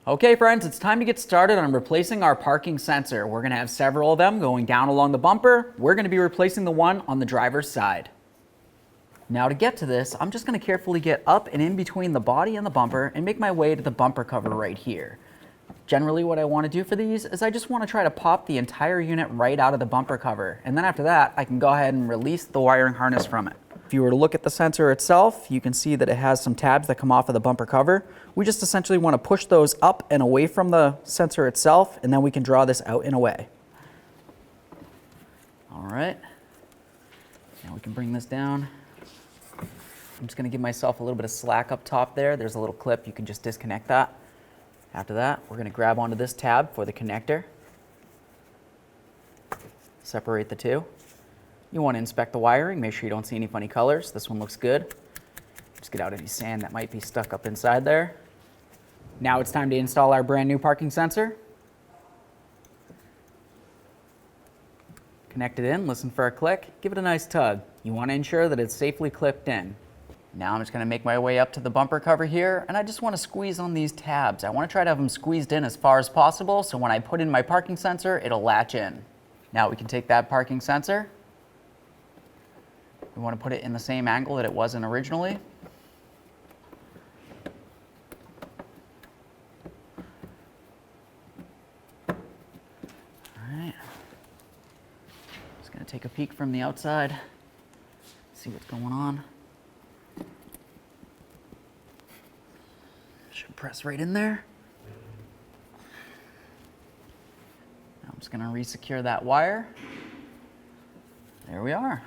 Okay friends, it's time to get started on replacing our parking sensor. We're going to have several of them going down along the bumper. We're going to be replacing the one on the driver's side. Now to get to this, I'm just going to carefully get up and in between the body and the bumper and make my way to the bumper cover right here. Generally what I want to do for these is I just want to try to pop the entire unit right out of the bumper cover, and then after that I can go ahead and release the wiring harness from it. If you were to look at the sensor itself, you can see that it has some tabs that come off of the bumper cover. We just essentially want to push those up and away from the sensor itself, and then we can draw this out and away. All right, now we can bring this down. I'm just going to give myself a little bit of slack up top there. There's a little clip, you can just disconnect that. After that, we're going to grab onto this tab for the connector. Separate the two. You want to inspect the wiring, make sure you don't see any funny colors. This one looks good. Just get out any sand that might be stuck up inside there. Now it's time to install our brand new parking sensor. Connect it in, listen for a click, give it a nice tug. You want to ensure that it's safely clipped in. Now I'm just going to make my way up to the bumper cover here, and I just want to squeeze on these tabs. I want to try to have them squeezed in as far as possible, so when I put in my parking sensor, it'll latch in. Now we can take that parking sensor. We want to put it in the same angle that it was in originally. All right. Just going to take a peek from the outside, see what's going on. Should press right in there. Now I'm just going to re-secure that wire. There we are.